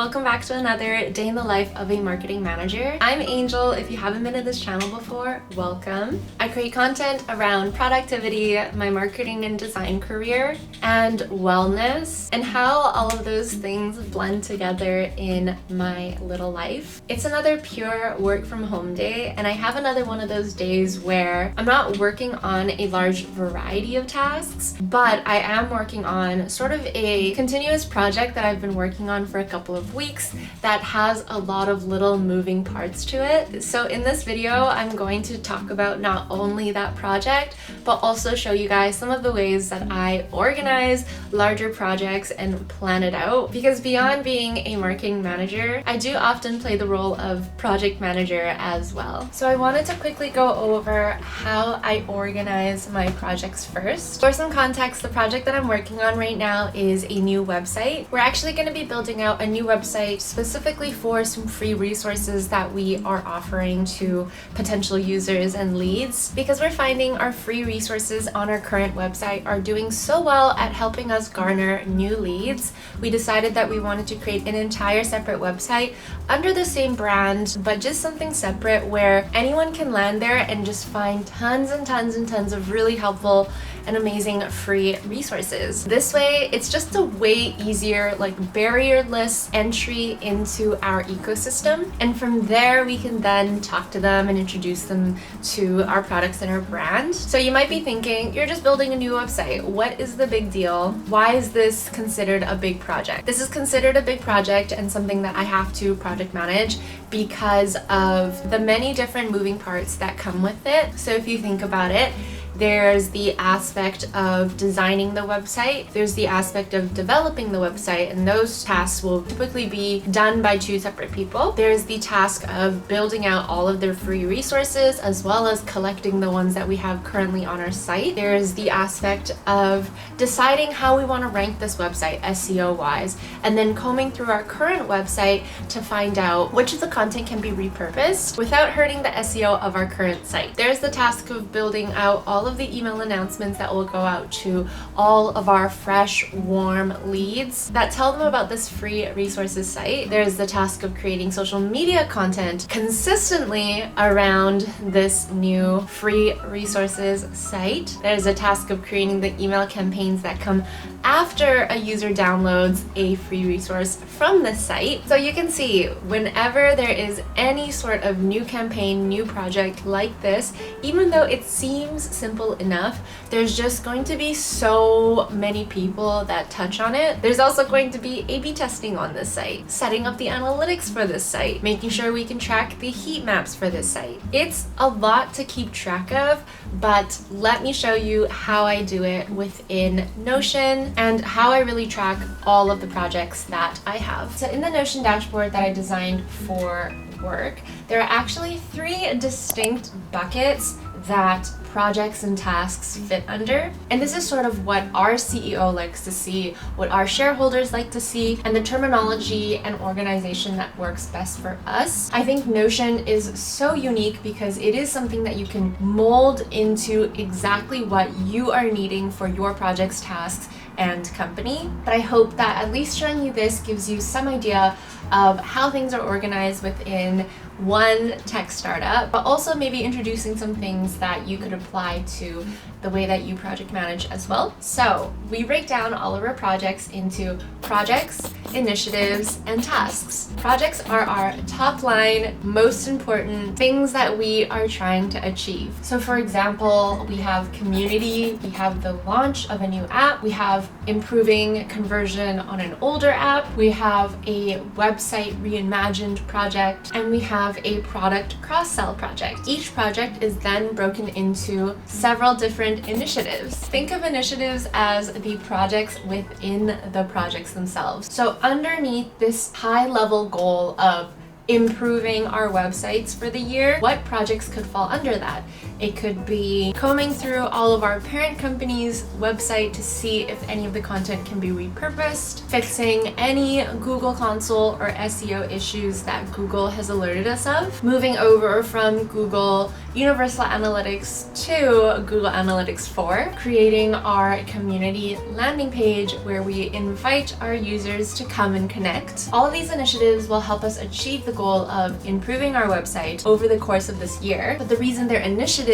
welcome back to another day in the life of a marketing manager. I'm Angel. If you haven't been to this channel before, welcome. I create content around productivity, my marketing and design career, and wellness, and how all of those things blend together in my little life. It's another pure work from home day, and I have another one of those days where I'm not working on a large variety of tasks, but I am working on sort of a continuous project that I've been working on for a couple of weeks that has a lot of little moving parts to it. So in this video, I'm going to talk about not only that project, but also show you guys some of the ways that I organize larger projects and plan it out. Because beyond being a marketing manager, I do often play the role of project manager as well. So I wanted to quickly go over how I organize my projects first. For some context, the project that I'm working on right now is a new website. We're actually going to be building out a new website specifically for some free resources that we are offering to potential users and leads, because we're finding our free resources on our current website are doing so well at helping us garner new leads. We decided that we wanted to create an entire separate website under the same brand, but just something separate where anyone can land there and just find tons and tons and tons of really helpful and amazing free resources. This way, it's just a way easier, like barrierless entry into our ecosystem. And from there, we can then talk to them and introduce them to our products and our brand. So you might be thinking, you're just building a new website. What is the big deal? Why is this considered a big project? This is considered a big project and something that I have to project manage because of the many different moving parts that come with it. So if you think about it, there's the aspect of designing the website, there's the aspect of developing the website, and those tasks will typically be done by two separate people. There's the task of building out all of their free resources as well as collecting the ones that we have currently on our site. There's the aspect of deciding how we want to rank this website SEO wise, and then combing through our current website to find out which of the content can be repurposed without hurting the SEO of our current site. There's the task of building out all of the email announcements that will go out to all of our fresh, warm leads that tell them about this free resources site. There's the task of creating social media content consistently around this new free resources site. There's a task of creating the email campaigns that come after a user downloads a free resource from the site. So you can see, whenever there is any sort of new campaign, new project like this, even though it seems simple enough, there's just going to be so many people that touch on it. There's also going to be A/B testing on this site, setting up the analytics for this site, making sure we can track the heat maps for this site. It's a lot to keep track of, but let me show you how I do it within Notion and how I really track all of the projects that I have. So in the Notion dashboard that I designed for work, there are actually 3 distinct buckets that projects and tasks fit under. And this is sort of what our CEO likes to see, what our shareholders like to see, and the terminology and organization that works best for us. I think Notion is so unique because it is something that you can mold into exactly what you are needing for your projects, tasks, and company. But I hope that at least showing you this gives you some idea of how things are organized within one tech startup, but also maybe introducing some things that you could apply to the way that you project manage as well. So we break down all of our projects into projects, initiatives, and tasks. Projects are our top line, most important things that we are trying to achieve. So for example, we have community, we have the launch of a new app, we have improving conversion on an older app, we have a website reimagined project, and we have a product cross-sell project. Each project is then broken into several different initiatives. Think of initiatives as the projects within the projects themselves. So underneath this high-level goal of improving our websites for the year, what projects could fall under that? It could be combing through all of our parent company's website to see if any of the content can be repurposed, fixing any Google console or SEO issues that Google has alerted us of, moving over from Google Universal Analytics to Google Analytics 4, creating our community landing page where we invite our users to come and connect. All of these initiatives will help us achieve the goal of improving our website over the course of this year. But the reason they're initiatives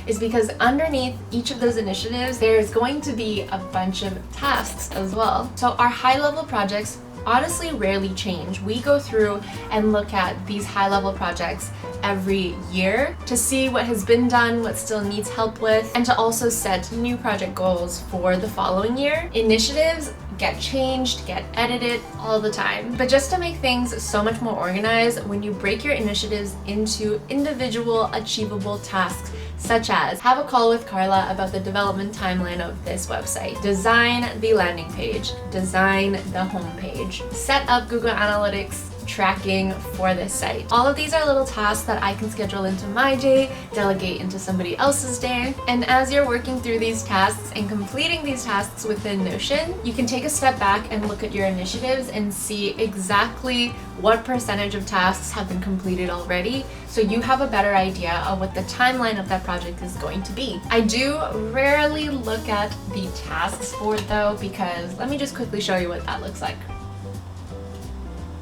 is because underneath each of those initiatives, there's going to be a bunch of tasks as well. So our high-level projects honestly rarely change. We go through and look at these high-level projects every year to see what has been done, what still needs help with, and to also set new project goals for the following year. Initiatives get changed, get edited all the time. But just to make things so much more organized, when you break your initiatives into individual achievable tasks, such as have a call with Carla about the development timeline of this website, design the landing page, design the home page, set up Google Analytics tracking for this site. All of these are little tasks that I can schedule into my day, delegate into somebody else's day. And as you're working through these tasks and completing these tasks within Notion, you can take a step back and look at your initiatives and see exactly what percentage of tasks have been completed already, so you have a better idea of what the timeline of that project is going to be. I do rarely look at the tasks board though, because let me just quickly show you what that looks like.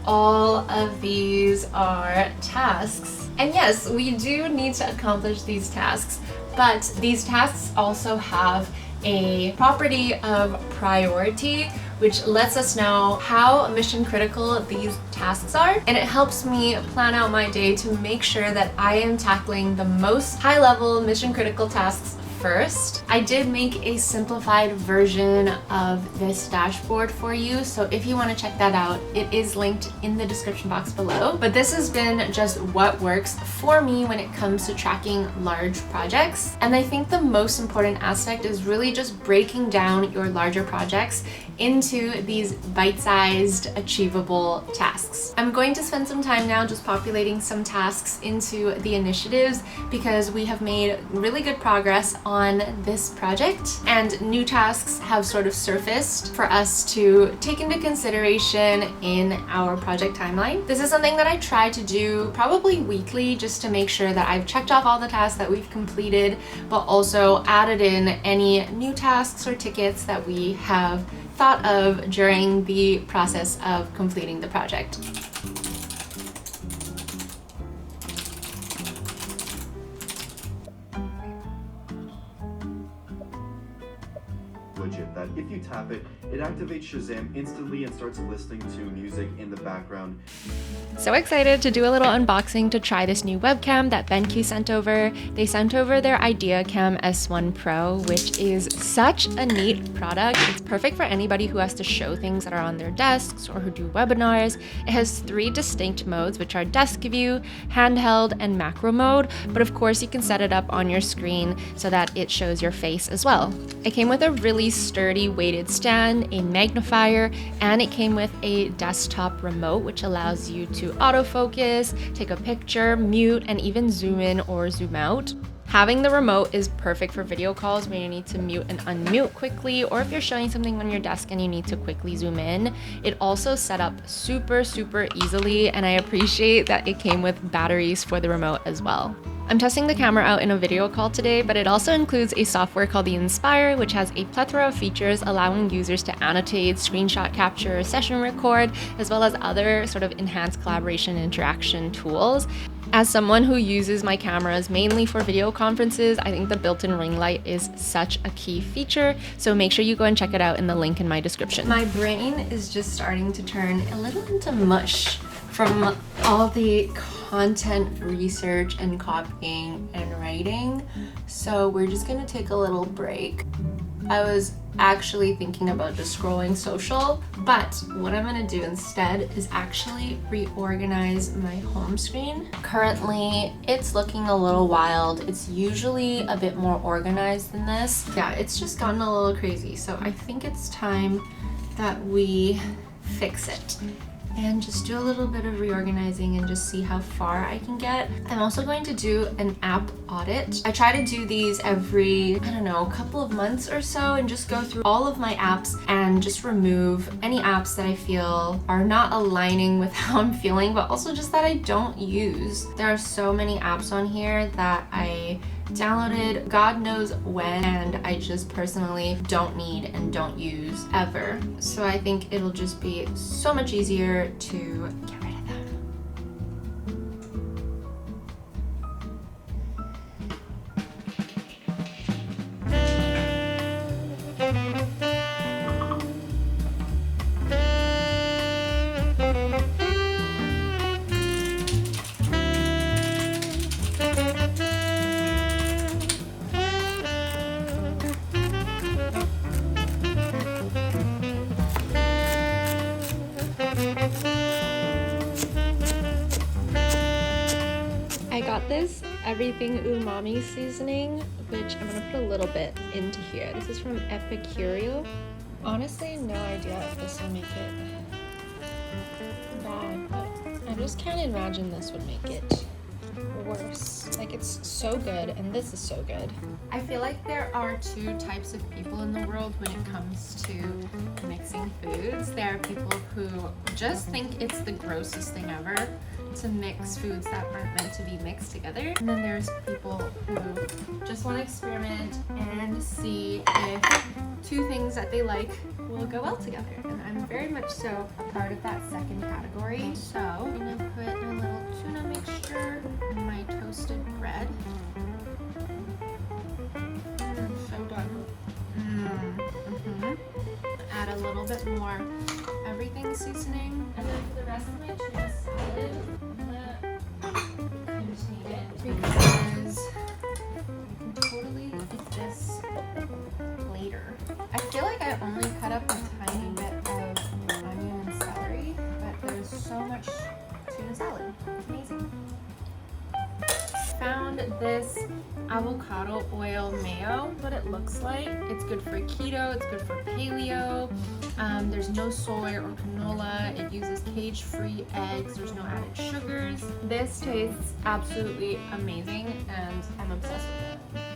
All of these are tasks. And yes, we do need to accomplish these tasks, but these tasks also have a property of priority, which lets us know how mission critical these tasks are. And it helps me plan out my day to make sure that I am tackling the most high-level mission critical tasks first. I did make a simplified version of this dashboard for you, so if you want to check that out, it is linked in the description box below. But this has been just what works for me when it comes to tracking large projects. And I think the most important aspect is really just breaking down your larger projects into these bite-sized, achievable tasks. I'm going to spend some time now just populating some tasks into the initiatives because we have made really good progress on this project, and new tasks have sort of surfaced for us to take into consideration in our project timeline. This is something that I try to do probably weekly just to make sure that I've checked off all the tasks that we've completed, but also added in any new tasks or tickets that we have thought of during the process of completing the project. That if you tap it, it activates Shazam instantly and starts listening to music in the background. So excited to do a little unboxing to try this new webcam that BenQ sent over. They sent over their IdeaCam S1 Pro, which is such a neat product. It's perfect for anybody who has to show things that are on their desks or who do webinars. It has 3 distinct modes, which are desk view, handheld, and macro mode. But of course, you can set it up on your screen so that it shows your face as well. It came with a really sturdy weighted stand, a magnifier, and it came with a desktop remote, which allows you to autofocus, take a picture, mute, and even zoom in or zoom out. Having the remote is perfect for video calls where you need to mute and unmute quickly, or if you're showing something on your desk and you need to quickly zoom in. It also set up super easily, and I appreciate that it came with batteries for the remote as well. I'm testing the camera out in a video call today, but it also includes a software called the Inspire, which has a plethora of features allowing users to annotate, screenshot capture, session record, as well as other sort of enhanced collaboration and interaction tools. As someone who uses my cameras mainly for video conferences, I think the built-in ring light is such a key feature, so make sure you go and check it out in the link in my description. My brain is just starting to turn a little into mush from all the content research and copying and writing, so we're just gonna take a little break. I was actually thinking about just scrolling social, but what I'm gonna do instead is actually reorganize my home screen. Currently, it's looking a little wild. It's usually a bit more organized than this. Yeah, it's just gotten a little crazy, so I think it's time that we fix it. and just do a little bit of reorganizing and just see how far I can get. I'm also going to do an app audit. I try to do these every, I don't know, a couple of months or so, and just go through all of my apps and just remove any apps that I feel are not aligning with how I'm feeling, but also just that I don't use. There are so many apps on here that I downloaded God knows when, and I just personally don't need and don't use ever. So I think it'll just be so much easier to get rid of them. I got this everything umami seasoning, which I'm gonna put a little bit into here. This is from Epicurio. Honestly, no idea if this will make it bad, but I just can't imagine this would make it worse. Like, it's so good, and this is so good. I feel like there are two types of people in the world when it comes to mixing foods. There are people who just think it's the grossest thing ever to mix foods that aren't meant to be mixed together. And then there's people who just want to experiment and see if two things that they like will go well together. And I'm very much so a part of that second category. So I'm gonna put a little tuna mixture in my toasted bread. So good. Add a little bit more everything seasoning, and then for the rest of my tuna salad, I'm gonna contain it because I can totally eat this later. I feel like I only cut up a tiny bit of onion and celery, but there's so much tuna salad. Amazing. Found this avocado oil mayo, what it looks like. It's good for keto, it's good for paleo. There's no soy or canola. It uses cage-free eggs. There's no added sugars. This tastes absolutely amazing, and I'm obsessed with it.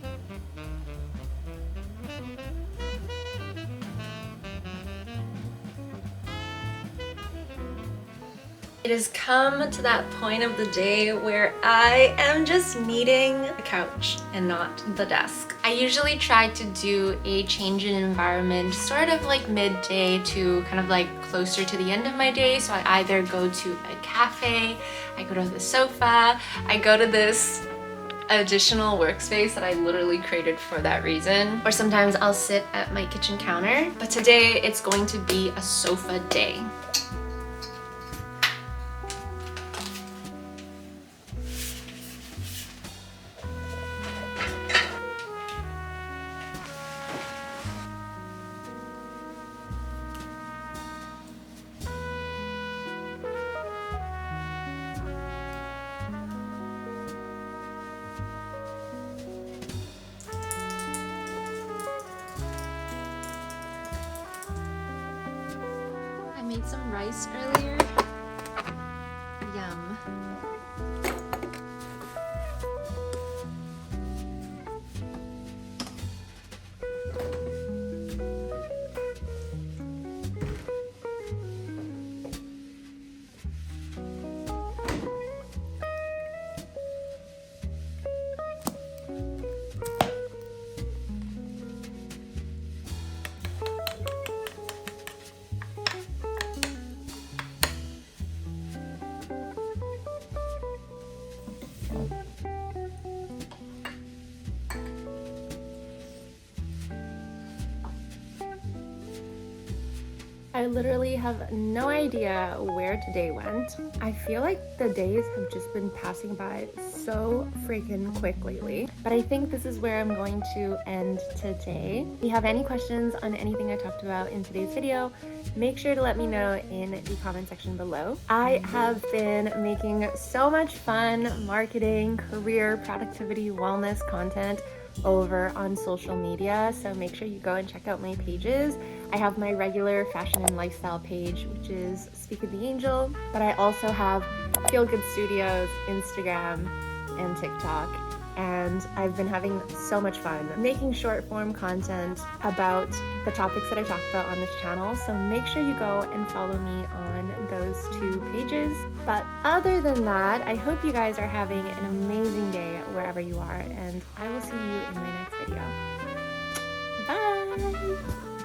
It has come to that point of the day where I am just needing the couch and not the desk. I usually try to do a change in environment sort of like midday to kind of like closer to the end of my day. So I either go to a cafe, I go to the sofa, I go to this additional workspace that I literally created for that reason, or sometimes I'll sit at my kitchen counter. But today it's going to be a sofa day. Made some rice earlier. Yum. I literally have no idea where today went. I feel like the days have just been passing by so freaking quick lately. But I think this is where I'm going to end today. If you have any questions on anything I talked about in today's video, make sure to let me know in the comment section below. I have been making so much fun marketing, career, productivity, wellness content over on social media, so make sure you go and check out my pages. I have my regular fashion and lifestyle page, which is Speak of the Angel, but I also have Enkel Studios, Instagram, and TikTok, and I've been having so much fun making short form content about the topics that I talk about on this channel, so make sure you go and follow me on those 2 pages. But other than that, I hope you guys are having an amazing day wherever you are, and I will see you in my next video. Bye!